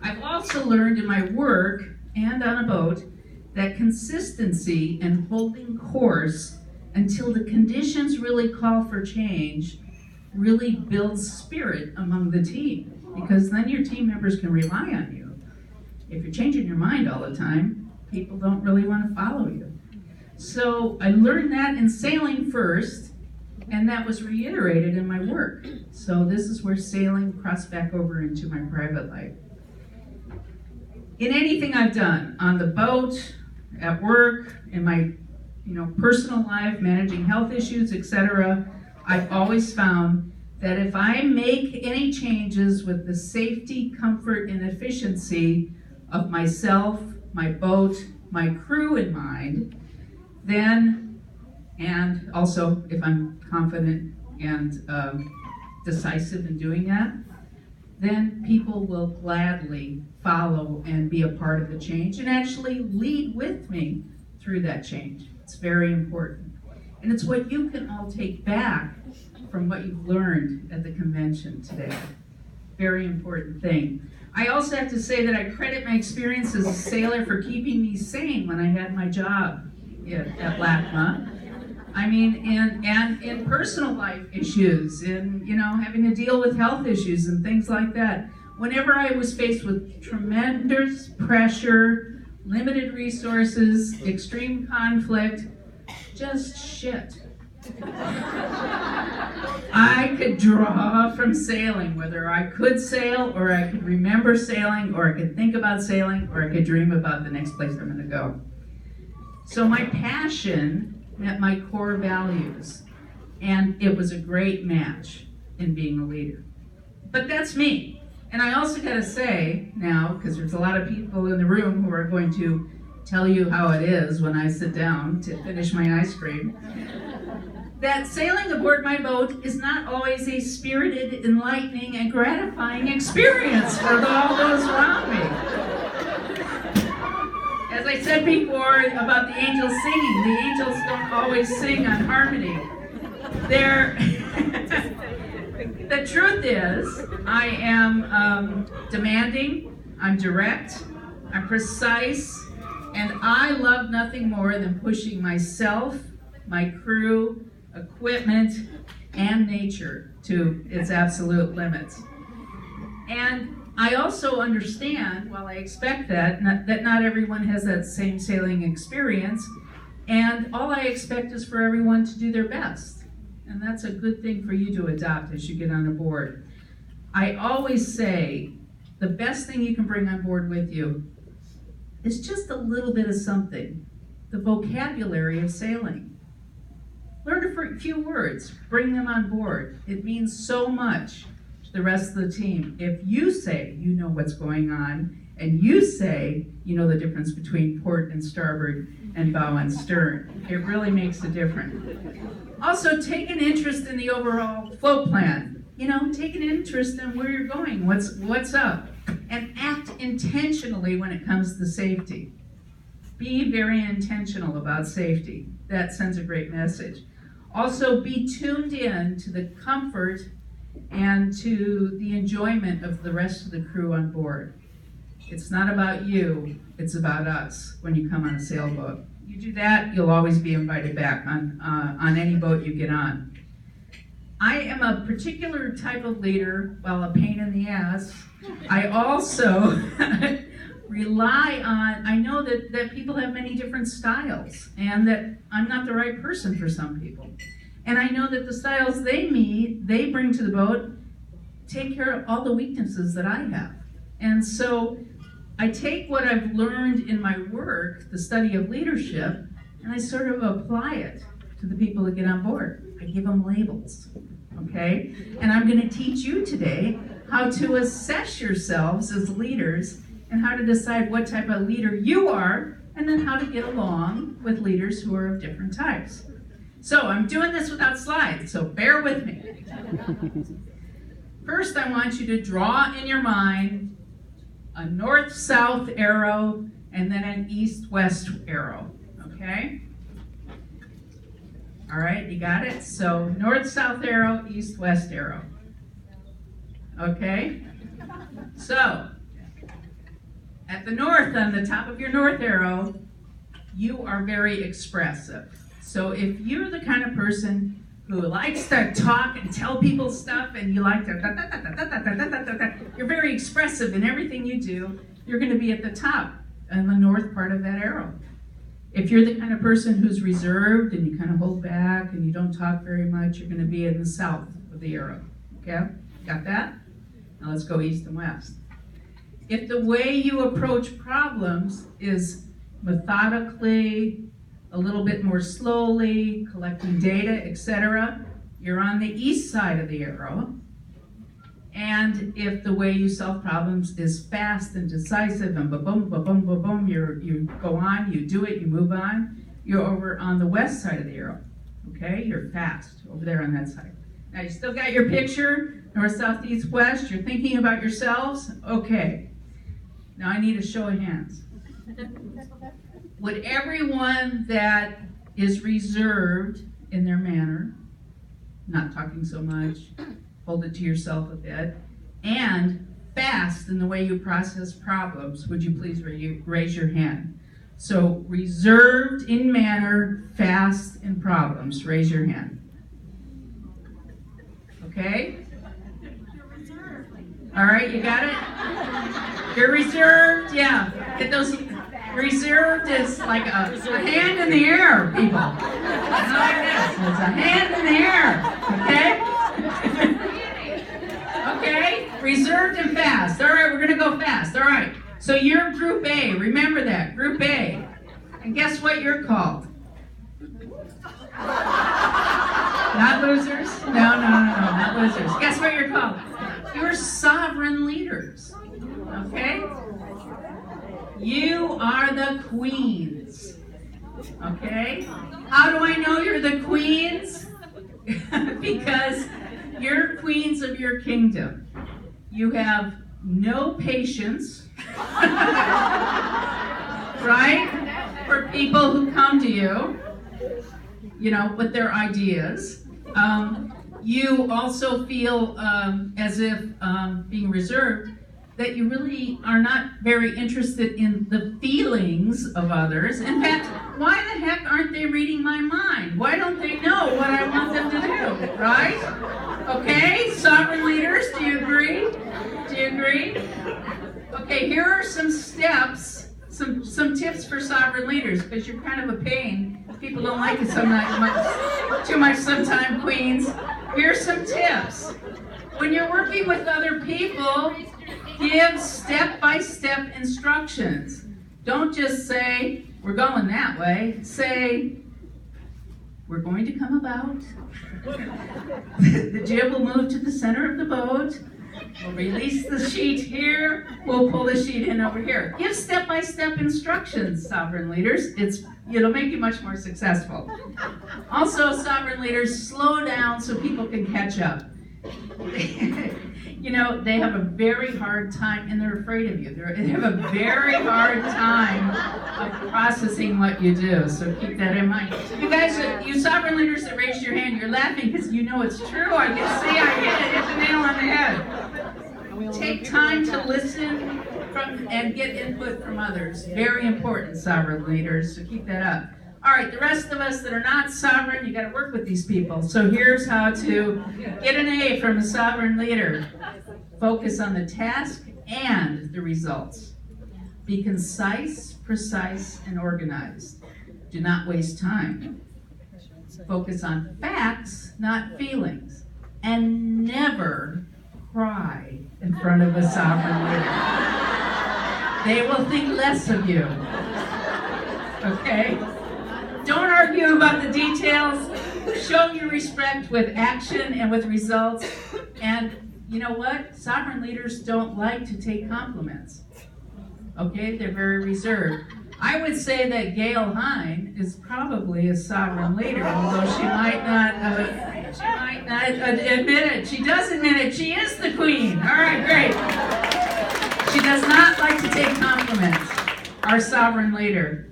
I've also learned in my work and on a boat that consistency and holding course until the conditions really call for change really builds spirit among the team, because then your team members can rely on you. If you're changing your mind all the time, people don't really want to follow you. So I learned that in sailing first, and that was reiterated in my work. So this is where sailing crossed back over into my private life. In anything I've done, on the boat, at work, in my personal life, managing health issues, etc., I've always found that if I make any changes with the safety, comfort, and efficiency of myself, my boat, my crew in mind, then, and also if I'm confident and decisive in doing that, then people will gladly follow and be a part of the change and actually lead with me through that change. It's very important. And it's what you can all take back from what you've learned at the convention today. Very important thing. I also have to say that I credit my experience as a sailor for keeping me sane when I had my job at LACMA. I mean, and in personal life issues, in having to deal with health issues and things like that. Whenever I was faced with tremendous pressure, limited resources, extreme conflict, just shit, I could draw from sailing, whether I could sail, or I could remember sailing, or I could think about sailing, or I could dream about the next place I'm going to go. So my passion met my core values, and it was a great match in being a leader. But that's me. And I also got to say now, because there's a lot of people in the room who are going to tell you how it is when I sit down to finish my ice cream, that sailing aboard my boat is not always a spirited, enlightening, and gratifying experience for all those around me. As I said before about the angels singing, the angels don't always sing on harmony. The truth is, I am demanding, I'm direct, I'm precise, and I love nothing more than pushing myself, my crew, equipment, and nature to its absolute limits. And I also understand, while I expect that not everyone has that same sailing experience, and all I expect is for everyone to do their best. And that's a good thing for you to adopt as you get on a board. I always say the best thing you can bring on board with you is just a little bit of something, the vocabulary of sailing. Learn a few words, bring them on board. It means so much to the rest of the team. If you say you know what's going on, and you say you know the difference between port and starboard and bow and stern, it really makes a difference. Also, take an interest in the overall flow plan. Take an interest in where you're going, what's up, and act intentionally when it comes to safety. Be very intentional about safety. That sends a great message. Also, be tuned in to the comfort and to the enjoyment of the rest of the crew on board. It's not about you, it's about us when you come on a sailboat. You do that, you'll always be invited back on any boat you get on. I am a particular type of leader, while a pain in the ass. I also rely on, I know that people have many different styles, and that I'm not the right person for some people. And I know that the styles they bring to the boat take care of all the weaknesses that I have. And so I take what I've learned in my work, the study of leadership, and I sort of apply it to the people that get on board. I give them labels, okay? And I'm going to teach you today how to assess yourselves as leaders and how to decide what type of leader you are, and then how to get along with leaders who are of different types. So I'm doing this without slides, so bear with me. First, I want you to draw in your mind a north-south arrow and then an east-west arrow, okay? All right, you got it? So north-south arrow, east-west arrow. Okay? So At the north, on the top of your north arrow, you are very expressive. So if you're the kind of person who likes to talk and tell people stuff, and you like to you're very expressive in everything you do, you're going to be at the top in the north part of that arrow. If you're the kind of person who's reserved and you kind of hold back and you don't talk very much, you're going to be in the south of the arrow. Okay? Got that? Now let's go east and west. If the way you approach problems is methodically, a little bit more slowly, collecting data, etc., you're on the east side of the arrow. And if the way you solve problems is fast and decisive and ba-boom, ba-boom, ba-boom, you go on, you do it, you move on, you're over on the west side of the arrow. Okay? You're fast over there on that side. Now, you still got your picture, north, south, east, west. You're thinking about yourselves? Okay. Now, I need a show of hands. Would everyone that is reserved in their manner, not talking so much, hold it to yourself a bit, and fast in the way you process problems, would you please raise your hand? So, reserved in manner, fast in problems. Raise your hand. Okay? All right, you got it? You're reserved? Yeah. Get those. Reserved is like a hand in the air, people. It's not like this. It's a hand in the air. Okay? Okay? Reserved and fast. All right, we're going to go fast. All right. So you're Group A. Remember that. Group A. And guess what you're called? Not losers? No, not losers. Guess what you're called? You're sovereign leaders. Okay? You are the queens. Okay? How do I know you're the queens? Because you're queens of your kingdom. You have no patience, right? For people who come to you, with their ideas. You also feel as if being reserved, that you really are not very interested in the feelings of others. In fact, why the heck aren't they reading my mind? Why don't they know what I want them to do, right? Okay, sovereign leaders, do you agree? Do you agree? Okay, here are some steps, some tips for sovereign leaders, because you're kind of a pain. People don't like it too much sometimes, queens. Here's some tips. When you're working with other people, give step-by-step instructions. Don't just say, we're going that way. Say, we're going to come about. The jib will move to the center of the boat. We'll release the sheet here. We'll pull the sheet in over here. Give step-by-step instructions, sovereign leaders. It'll make you much more successful. Also, sovereign leaders, slow down so people can catch up. They have a very hard time, and they're afraid of you. They have a very hard time of processing what you do, so keep that in mind. You guys, you sovereign leaders that raised your hand, you're laughing because you know it's true. I can see, hit the nail on the head. Take time to listen and get input from others. Very important, sovereign leaders, so keep that up. All right, the rest of us that are not sovereign, you got to work with these people. So here's how to get an A from a sovereign leader. Focus on the task and the results. Be concise, precise, and organized. Do not waste time. Focus on facts, not feelings. And never cry in front of a sovereign leader. They will think less of you. Okay? Don't argue about the details. Show your respect with action and with results. And you know what? Sovereign leaders don't like to take compliments. Okay? They're very reserved. I would say that Gail Hine is probably a sovereign leader, although she might not admit it. She does admit it. She is the queen. All right, great. She does not like to take compliments. Our sovereign leader.